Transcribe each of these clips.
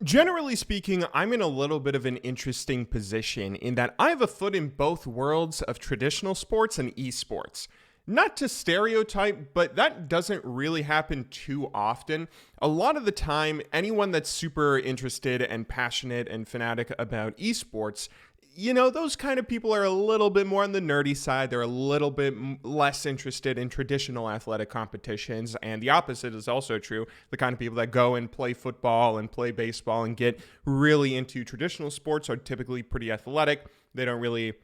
Generally speaking, I'm in a little bit of an interesting position in that I have a foot in both worlds of traditional sports and esports. Not to stereotype, but that doesn't really happen too often. A lot of the time, anyone that's super interested and passionate and fanatic about esports, those kind of people are a little bit more on the nerdy side. They're a little bit less interested in traditional athletic competitions. And the opposite is also true. The kind of people that go and play football and play baseball and get really into traditional sports are typically pretty athletic. They don't really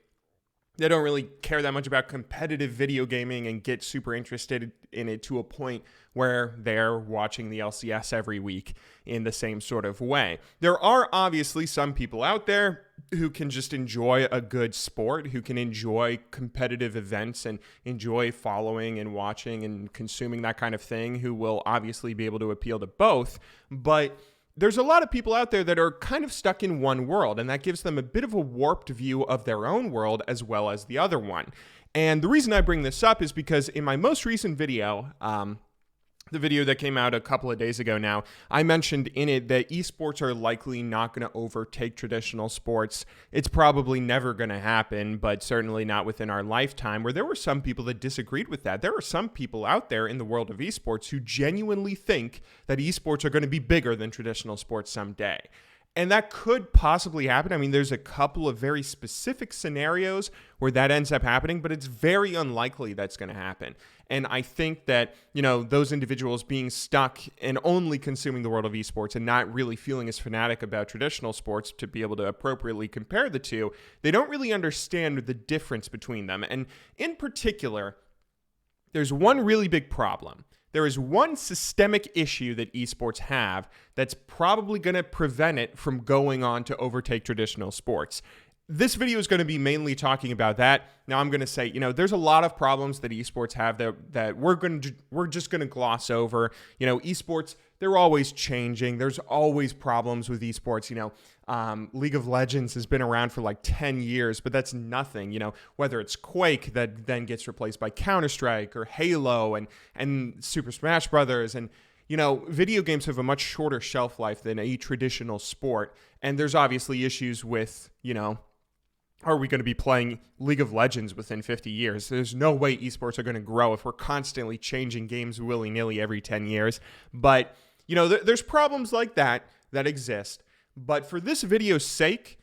care that much about competitive video gaming and get super interested in it to a point where they're watching the LCS every week in the same sort of way. There are obviously some people out there who can just enjoy a good sport, who can enjoy competitive events and enjoy following and watching and consuming that kind of thing, who will obviously be able to appeal to both. But there's a lot of people out there that are kind of stuck in one world, and that gives them a bit of a warped view of their own world as well as the other one. And the reason I bring this up is because in my most recent video, the video that came out a couple of days ago now, I mentioned in it that esports are likely not going to overtake traditional sports. It's probably never going to happen, but certainly not within our lifetime, where there were some people that disagreed with that. There are some people out there in the world of esports who genuinely think that esports are going to be bigger than traditional sports someday. And that could possibly happen. I mean, there's a couple of very specific scenarios where that ends up happening, but it's very unlikely that's going to happen. And I think that, those individuals being stuck and only consuming the world of esports and not really feeling as fanatic about traditional sports to be able to appropriately compare the two, they don't really understand the difference between them. And in particular, there's one really big problem. There is one systemic issue that esports have that's probably going to prevent it from going on to overtake traditional sports. This video is going to be mainly talking about that. Now I'm going to say, there's a lot of problems that esports have that we're just going to gloss over. Esports, they're always changing. There's always problems with esports. League of Legends has been around for like 10 years, but that's nothing. Whether it's Quake that then gets replaced by Counter-Strike or Halo and Super Smash Brothers, and video games have a much shorter shelf life than a traditional sport. And there's obviously issues with, are we going to be playing League of Legends within 50 years? There's no way esports are going to grow if we're constantly changing games willy-nilly every 10 years. But, there's problems like that exist. But for this video's sake,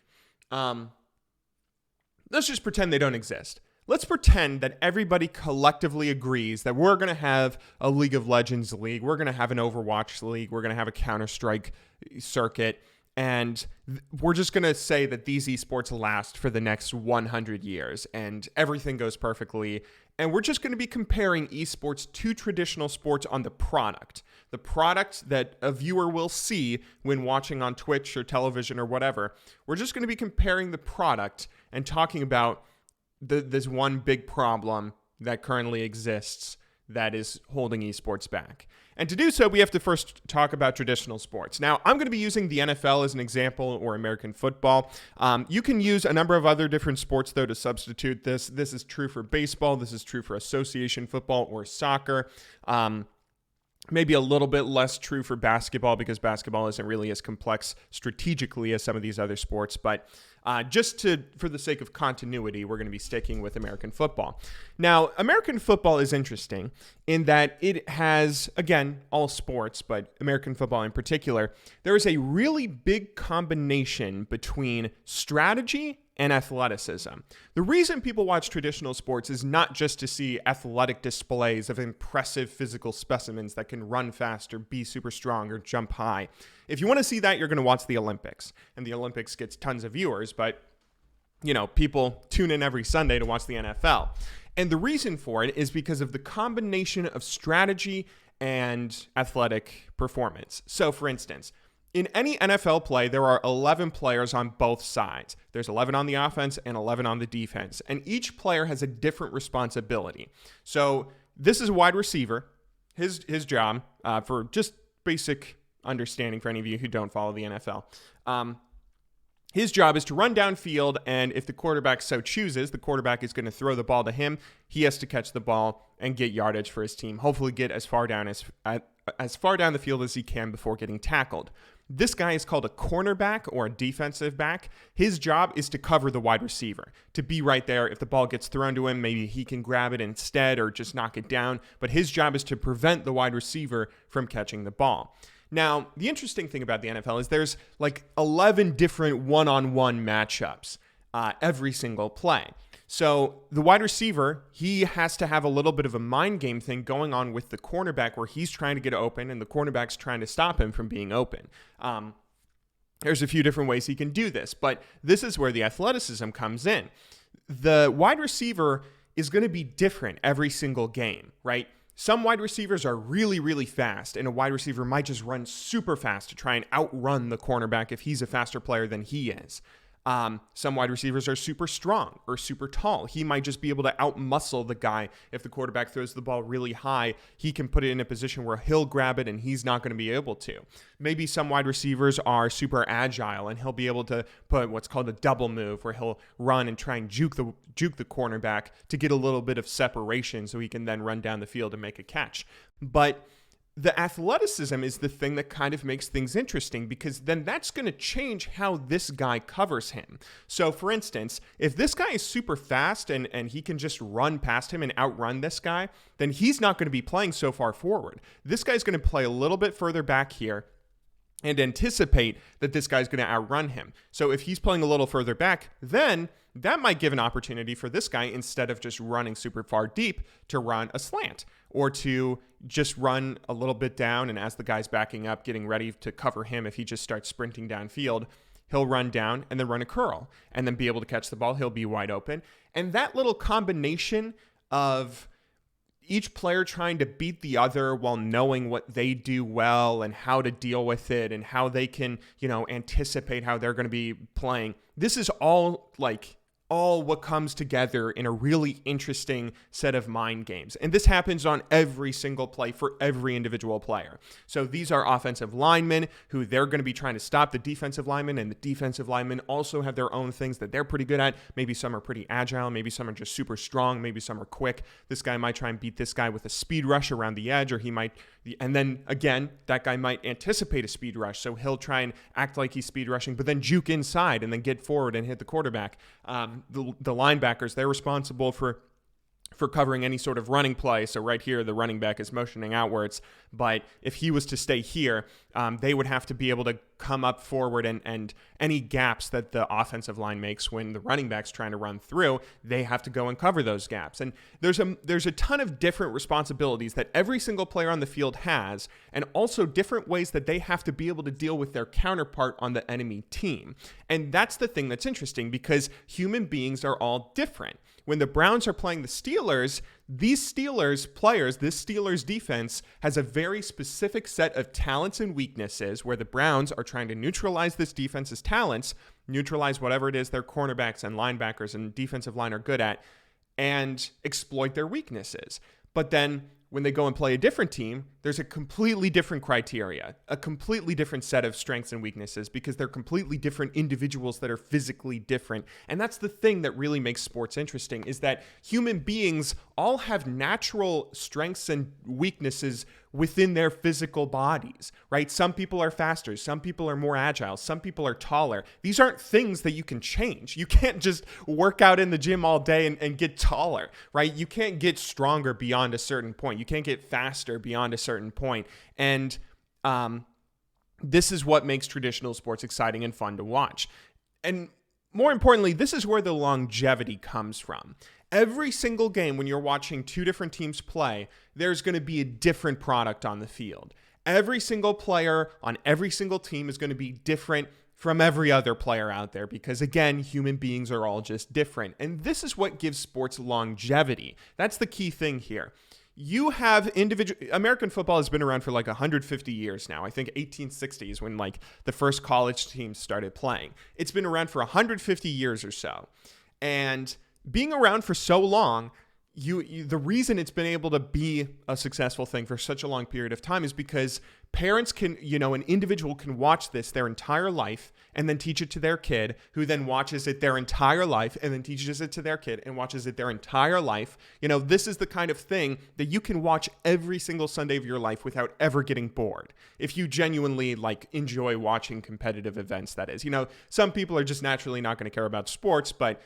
let's just pretend they don't exist. Let's pretend that everybody collectively agrees that we're going to have a League of Legends league, we're going to have an Overwatch league, we're going to have a Counter-Strike circuit, and we're just going to say that these esports last for the next 100 years and everything goes perfectly. And we're just going to be comparing esports to traditional sports on the product that a viewer will see when watching on Twitch or television or whatever. We're just going to be comparing the product and talking about this one big problem that currently exists that is holding esports back. And to do so, we have to first talk about traditional sports. Now, I'm going to be using the NFL as an example, or American football. You can use a number of other different sports, though, to substitute this. This is true for baseball. This is true for association football or soccer. Maybe a little bit less true for basketball, because basketball isn't really as complex strategically as some of these other sports. But for the sake of continuity, we're going to be sticking with American football. Now, American football is interesting in that it has, again, all sports, but American football in particular, there is a really big combination between strategy and athleticism. The reason people watch traditional sports is not just to see athletic displays of impressive physical specimens that can run fast or be super strong or jump high. If you want to see that, you're going to watch the Olympics. And the Olympics gets tons of viewers, but people tune in every Sunday to watch the NFL. And the reason for it is because of the combination of strategy and athletic performance. So, for instance, in any NFL play, there are 11 players on both sides. There's 11 on the offense and 11 on the defense. And each player has a different responsibility. So this is a wide receiver. His job, for just basic understanding for any of you who don't follow the NFL, his job is to run downfield, and if the quarterback so chooses, the quarterback is going to throw the ball to him. He has to catch the ball and get yardage for his team, hopefully get as far down the field as he can before getting tackled. This guy is called a cornerback or a defensive back. His job is to cover the wide receiver, to be right there. If the ball gets thrown to him, maybe he can grab it instead or just knock it down. But his job is to prevent the wide receiver from catching the ball. Now, the interesting thing about the NFL is there's like 11 different one-on-one matchups every single play. So the wide receiver, he has to have a little bit of a mind game thing going on with the cornerback where he's trying to get open and the cornerback's trying to stop him from being open. There's a few different ways he can do this, but this is where the athleticism comes in. The wide receiver is going to be different every single game, right? Some wide receivers are really, really fast, and a wide receiver might just run super fast to try and outrun the cornerback if he's a faster player than he is. Some wide receivers are super strong or super tall. He might just be able to outmuscle the guy. If the quarterback throws the ball really high, he can put it in a position where he'll grab it and he's not going to be able to. Maybe some wide receivers are super agile and he'll be able to put what's called a double move where he'll run and try and juke the cornerback to get a little bit of separation so he can then run down the field and make a catch. But the athleticism is the thing that kind of makes things interesting because then that's going to change how this guy covers him. So, for instance, if this guy is super fast and he can just run past him and outrun this guy, then he's not going to be playing so far forward. This guy's going to play a little bit further back here and anticipate that this guy's going to outrun him. So if he's playing a little further back, then that might give an opportunity for this guy, instead of just running super far deep, to run a slant or to just run a little bit down. And as the guy's backing up, getting ready to cover him, if he just starts sprinting downfield, he'll run down and then run a curl and then be able to catch the ball. He'll be wide open. And that little combination of each player trying to beat the other while knowing what they do well and how to deal with it and how they can, anticipate how they're going to be playing. This is all what comes together in a really interesting set of mind games. And this happens on every single play for every individual player. So these are offensive linemen who they're going to be trying to stop the defensive linemen, and the defensive linemen also have their own things that they're pretty good at. Maybe some are pretty agile. Maybe some are just super strong. Maybe some are quick. This guy might try and beat this guy with a speed rush around the edge, or he might, and then again, that guy might anticipate a speed rush. So he'll try and act like he's speed rushing, but then juke inside and then get forward and hit the quarterback. The linebackers, they're responsible for covering any sort of running play. So right here, the running back is motioning outwards. But if he was to stay here, they would have to be able to come up forward, and any gaps that the offensive line makes when the running back's trying to run through, they have to go and cover those gaps. And there's a ton of different responsibilities that every single player on the field has, and also different ways that they have to be able to deal with their counterpart on the enemy team. And that's the thing that's interesting, because human beings are all different. When the Browns are playing the Steelers, these Steelers players, this Steelers defense has a very specific set of talents and weaknesses where the Browns are trying to neutralize this defense's talents, neutralize whatever it is their cornerbacks and linebackers and defensive line are good at, and exploit their weaknesses. But then when they go and play a different team, there's a completely different criteria, a completely different set of strengths and weaknesses, because they're completely different individuals that are physically different. And that's the thing that really makes sports interesting, is that human beings all have natural strengths and weaknesses within their physical bodies, right? Some people are faster. Some people are more agile. Some people are taller. These aren't things that you can change. You can't just work out in the gym all day and get taller, right? You can't get stronger beyond a certain point. You can't get faster beyond a certain point. And this is what makes traditional sports exciting and fun to watch. And more importantly, this is where the longevity comes from. Every single game, when you're watching two different teams play, there's going to be a different product on the field. Every single player on every single team is going to be different from every other player out there, because again, human beings are all just different. And this is what gives sports longevity. That's the key thing here. You have American football has been around for like 150 years now. I think 1860s when like the first college teams started playing. It's been around for 150 years or so. And being around for so long, the reason it's been able to be a successful thing for such a long period of time is because Parents can, an individual can watch this their entire life and then teach it to their kid, who then watches it their entire life and then teaches it to their kid and watches it their entire life. This is the kind of thing that you can watch every single Sunday of your life without ever getting bored. If you genuinely enjoy watching competitive events, that is. Some people are just naturally not going to care about sports, but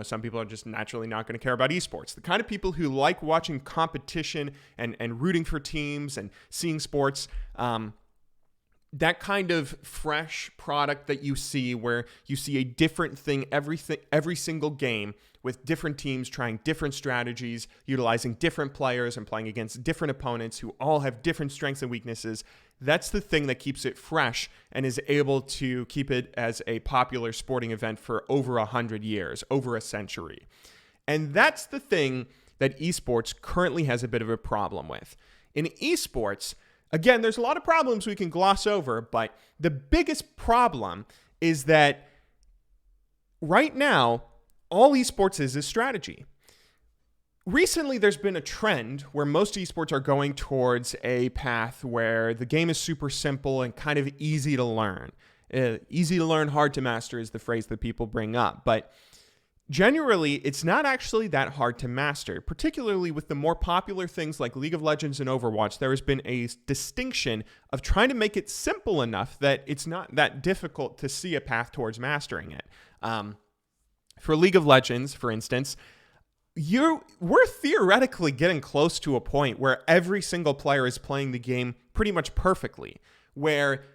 some people are just naturally not going to care about esports. The kind of people who like watching competition and rooting for teams and seeing sports, that kind of fresh product that you see, where you see a different thing every single game, with different teams trying different strategies, utilizing different players and playing against different opponents who all have different strengths and weaknesses. That's the thing that keeps it fresh and is able to keep it as a popular sporting event for over 100 years, over a century. And that's the thing that esports currently has a bit of a problem with. In esports, again, there's a lot of problems we can gloss over, but the biggest problem is that right now, all esports is strategy. Recently, there's been a trend where most esports are going towards a path where the game is super simple and kind of easy to learn. Easy to learn, hard to master is the phrase that people bring up. But generally, it's not actually that hard to master. Particularly with the more popular things like League of Legends and Overwatch, there has been a distinction of trying to make it simple enough that it's not that difficult to see a path towards mastering it. For League of Legends, for instance, we're theoretically getting close to a point where every single player is playing the game pretty much perfectly, where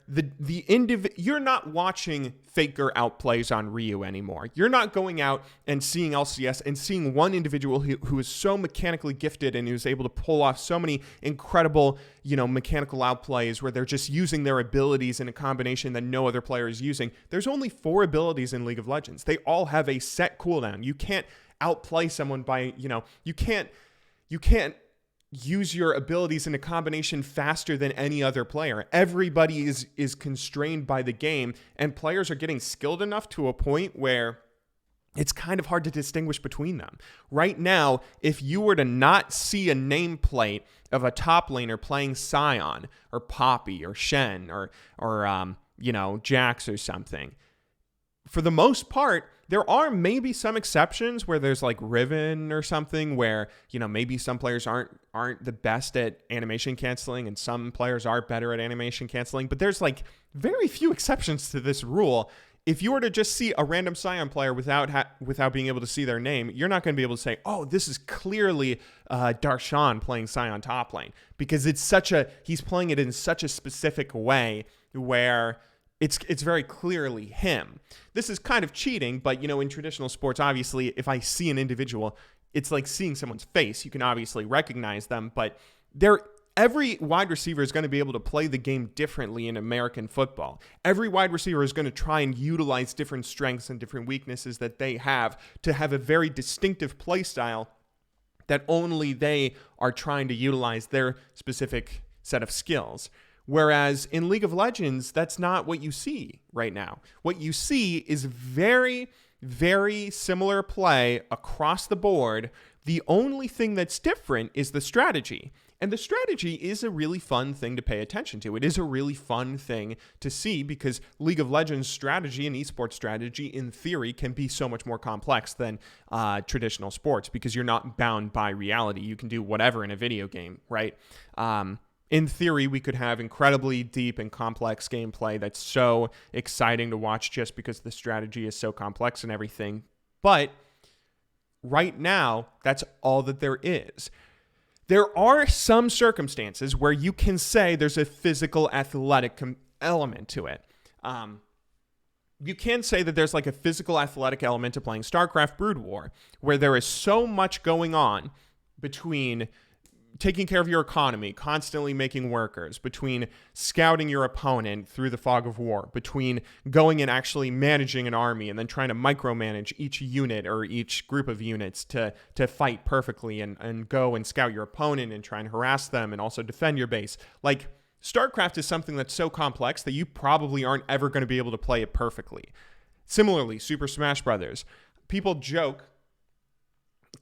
you're not watching faker outplays on Ryu anymore. You're not going out and seeing LCS and seeing one individual who is so mechanically gifted and who's able to pull off so many incredible, mechanical outplays where they're just using their abilities in a combination that no other player is using. There's only 4 abilities in League of Legends. They all have a set cooldown. You can't outplay someone by, you can't use your abilities in a combination faster than any other player. Everybody is constrained by the game, and players are getting skilled enough to a point where it's kind of hard to distinguish between them. Right now, if you were to not see a nameplate of a top laner playing Sion or Poppy or Shen or Jax or something, for the most part, there are maybe some exceptions where there's like Riven or something where, maybe some players aren't the best at animation canceling and some players are better at animation canceling, but there's very few exceptions to this rule. If you were to just see a random Sion player without being able to see their name, you're not going to be able to say, oh, this is clearly Darshan playing Sion top lane, because he's playing it in such a specific way where it's very clearly him. This is kind of cheating, but in traditional sports, obviously, if I see an individual, it's like seeing someone's face. You can obviously recognize them, but every wide receiver is going to be able to play the game differently in American football. Every wide receiver is going to try and utilize different strengths and different weaknesses that they have to have a very distinctive play style that only they are trying to utilize their specific set of skills. Whereas in League of Legends, that's not what you see right now. What you see is very, very similar play across the board. The only thing that's different is the strategy. And the strategy is a really fun thing to pay attention to. It is a really fun thing to see because League of Legends strategy and esports strategy, in theory, can be so much more complex than traditional sports because you're not bound by reality. You can do whatever in a video game, right? In theory, we could have incredibly deep and complex gameplay that's so exciting to watch just because the strategy is so complex and everything. But right now, that's all that there is. There are some circumstances where you can say there's a physical athletic element to it. You can say that there's a physical athletic element to playing StarCraft Brood War, where there is so much going on between taking care of your economy, constantly making workers, between scouting your opponent through the fog of war, between going and actually managing an army and then trying to micromanage each unit or each group of units to fight perfectly and go and scout your opponent and try and harass them and also defend your base. StarCraft is something that's so complex that you probably aren't ever going to be able to play it perfectly. Similarly, Super Smash Brothers. People joke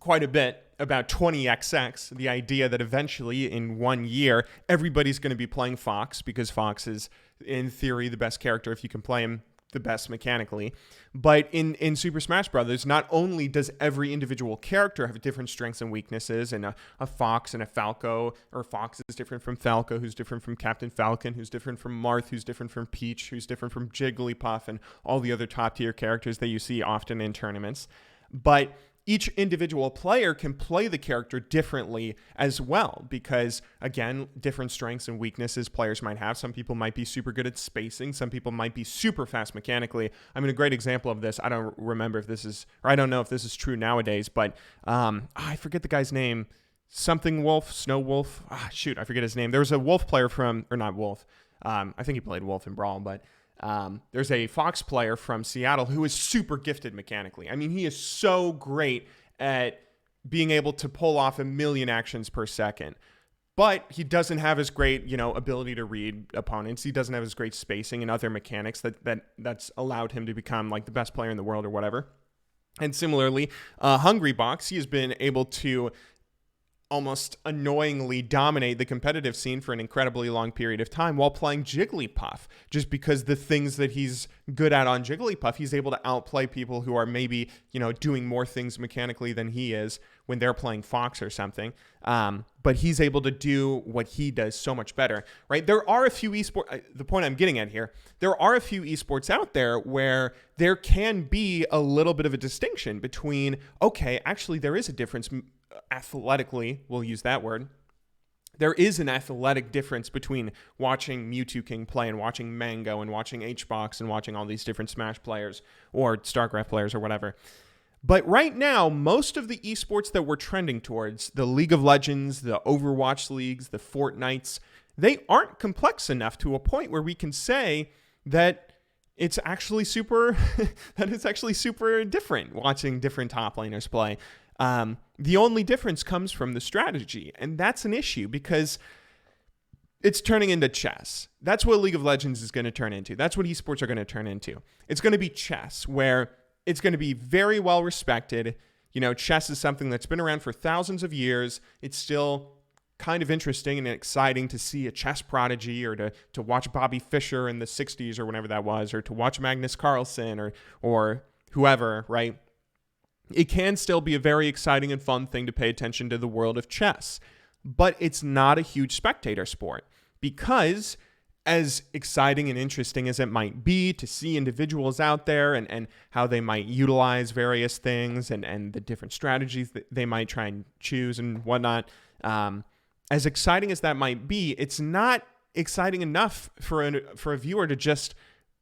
quite a bit about 20XX, the idea that eventually in 1 year, everybody's going to be playing Fox because Fox is, in theory, the best character if you can play him the best mechanically. But in Super Smash Brothers, not only does every individual character have different strengths and weaknesses, and a Fox and a Falco, or Fox is different from Falco, who's different from Captain Falcon, who's different from Marth, who's different from Peach, who's different from Jigglypuff, and all the other top tier characters that you see often in tournaments. But each individual player can play the character differently as well because, again, different strengths and weaknesses players might have. Some people might be super good at spacing. Some people might be super fast mechanically. I mean, a great example of this, I don't remember if this is, or I don't know if this is true nowadays, but I forget the guy's name. Something Wolf, Snow Wolf. Shoot, I forget his name. There was a Wolf player from, or not Wolf. I think he played Wolf in Brawl, but there's a Fox player from Seattle who is super gifted mechanically. I mean, he is so great at being able to pull off 1,000,000 actions per second. But he doesn't have as great, ability to read opponents. He doesn't have as great spacing and other mechanics that's allowed him to become like the best player in the world or whatever. And similarly, Hungrybox, he has been able to almost annoyingly dominate the competitive scene for an incredibly long period of time while playing Jigglypuff. Just because the things that he's good at on Jigglypuff, he's able to outplay people who are maybe, doing more things mechanically than he is when they're playing Fox or something. But he's able to do what he does so much better, right? There are a few esports, the point I'm getting at here, there are a few esports out there where there can be a little bit of a distinction between, okay, actually there is a difference athletically, we'll use that word. There is an athletic difference between watching Mewtwo King play and watching Mango and watching HBox and watching all these different Smash players or StarCraft players or whatever. But right now, most of the esports that we're trending towards, the League of Legends, the Overwatch leagues, the Fortnites, they aren't complex enough to a point where we can say that it's actually super different watching different top laners play. The only difference comes from the strategy, and that's an issue because it's turning into chess. That's what League of Legends is going to turn into. That's what esports are going to turn into. It's going to be chess, where it's going to be very well respected. Chess is something that's been around for thousands of years. It's still kind of interesting and exciting to see a chess prodigy, or to watch Bobby Fischer in the 60s or whenever that was, or to watch Magnus Carlsen or whoever, right? It can still be a very exciting and fun thing to pay attention to the world of chess, but it's not a huge spectator sport because, as exciting and interesting as it might be to see individuals out there and how they might utilize various things and the different strategies that they might try and choose and whatnot, as exciting as that might be, it's not exciting enough for a viewer to just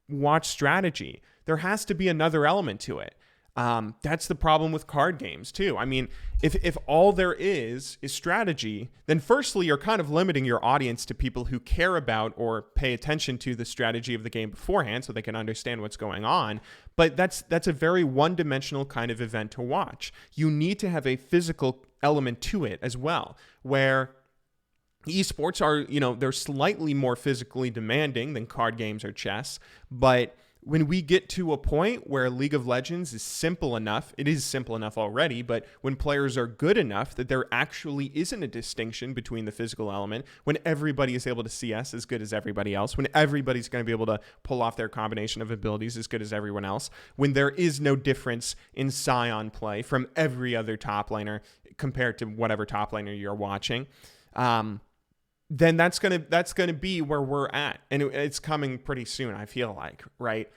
watch strategy. There has to be another element to it. That's the problem with card games too. I mean, if all there is strategy, then firstly, you're kind of limiting your audience to people who care about or pay attention to the strategy of the game beforehand so they can understand what's going on. But that's a very one-dimensional kind of event to watch. You need to have a physical element to it as well, where esports are, they're slightly more physically demanding than card games or chess, but when we get to a point where League of Legends is simple enough, it is simple enough already, but when players are good enough that there actually isn't a distinction between the physical element, when everybody is able to CS as good as everybody else, when everybody's going to be able to pull off their combination of abilities as good as everyone else, when there is no difference in Scion play from every other top laner compared to whatever top laner you're watching, then that's gonna be where we're at, and it's coming pretty soon. I feel like, right?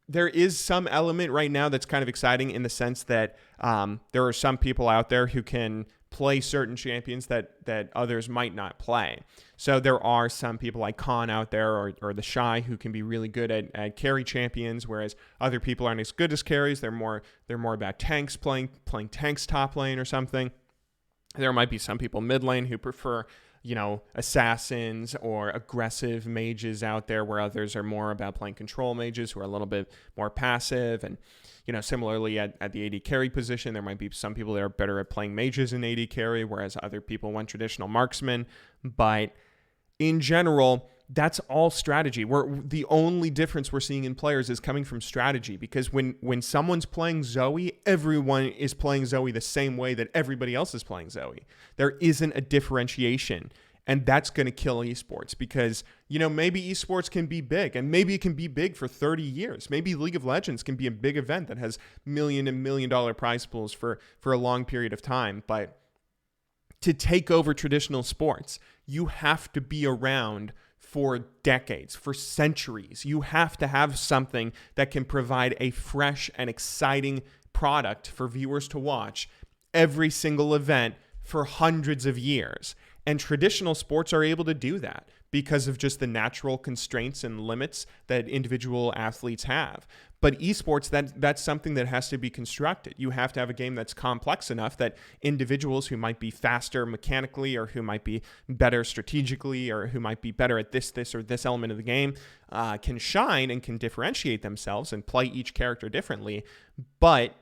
There is some element right now that's kind of exciting in the sense that there are some people out there who can play certain champions that others might not play. So there are some people like Khan out there or the Shy who can be really good at carry champions, whereas other people aren't as good as carries. They're more about tanks, playing tanks top lane or something. There might be some people mid lane who prefer assassins or aggressive mages out there, where others are more about playing control mages who are a little bit more passive. And, similarly at the AD carry position, there might be some people that are better at playing mages in AD carry, whereas other people want traditional marksmen. But in general, that's all strategy. The only difference we're seeing in players is coming from strategy, because when someone's playing Zoe, everyone is playing Zoe the same way that everybody else is playing Zoe. There isn't a differentiation. And that's going to kill esports, because, maybe esports can be big, and maybe it can be big for 30 years. Maybe League of Legends can be a big event that has million and $1 million prize pools for a long period of time. But to take over traditional sports, you have to be around for decades, for centuries. You have to have something that can provide a fresh and exciting product for viewers to watch every single event for hundreds of years. And traditional sports are able to do that because of just the natural constraints and limits that individual athletes have. But esports, that's something that has to be constructed. You have to have a game that's complex enough that individuals who might be faster mechanically, or who might be better strategically, or who might be better at this or this element of the game can shine and can differentiate themselves and play each character differently. But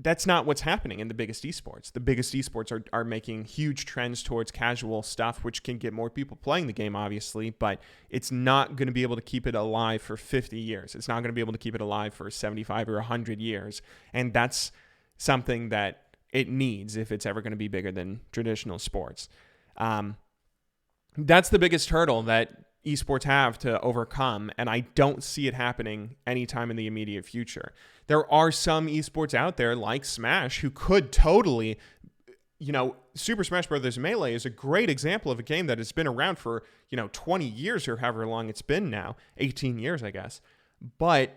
that's not what's happening in the biggest esports. The biggest esports are making huge trends towards casual stuff, which can get more people playing the game, obviously, but it's not going to be able to keep it alive for 50 years. It's not going to be able to keep it alive for 75 or 100 years. And that's something that it needs if it's ever going to be bigger than traditional sports. That's the biggest hurdle that esports have to overcome, and I don't see it happening anytime in the immediate future. There are some esports out there like Smash who could totally, Super Smash Bros. Melee is a great example of a game that has been around for, 20 years or however long it's been now, 18 years, I guess. But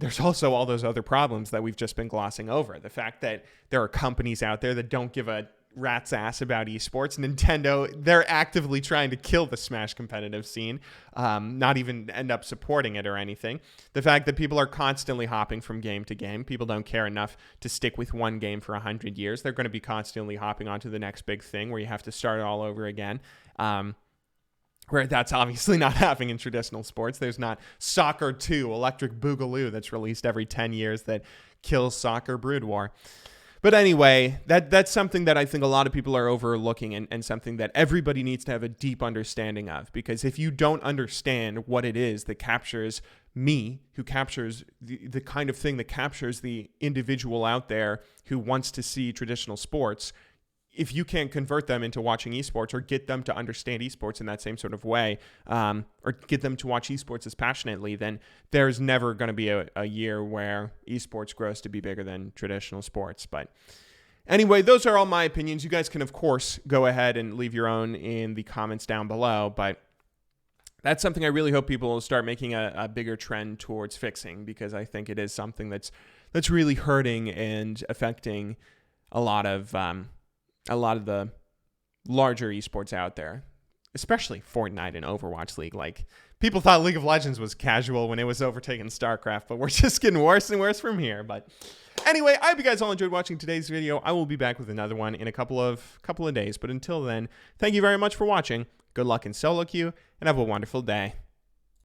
there's also all those other problems that we've just been glossing over. The fact that there are companies out there that don't give a rat's ass about esports. Nintendo, they're actively trying to kill the Smash competitive scene, not even end up supporting it or anything. The fact that people are constantly hopping from game to game. People don't care enough to stick with one game for 100 years. They're going to be constantly hopping onto the next big thing where you have to start it all over again. Where that's obviously not happening in traditional sports. There's not Soccer 2, Electric Boogaloo that's released every 10 years that kills Soccer Brood War. But anyway, that's something that I think a lot of people are overlooking, and something that everybody needs to have a deep understanding of. Because if you don't understand what it is that captures me, who captures the kind of thing that captures the individual out there who wants to see traditional sports, if you can't convert them into watching esports, or get them to understand esports in that same sort of way, or get them to watch esports as passionately, then there's never going to be a year where esports grows to be bigger than traditional sports. But anyway, those are all my opinions. You guys can, of course, go ahead and leave your own in the comments down below. But that's something I really hope people will start making a bigger trend towards fixing, because I think it is something that's really hurting and affecting a lot of the larger esports out there, especially Fortnite and Overwatch League. Like, people thought League of Legends was casual when it was overtaking StarCraft, but we're just getting worse and worse from here. But anyway, I hope you guys all enjoyed watching today's video. I will be back with another one in a couple of days. But until then, thank you very much for watching. Good luck in solo queue, and have a wonderful day.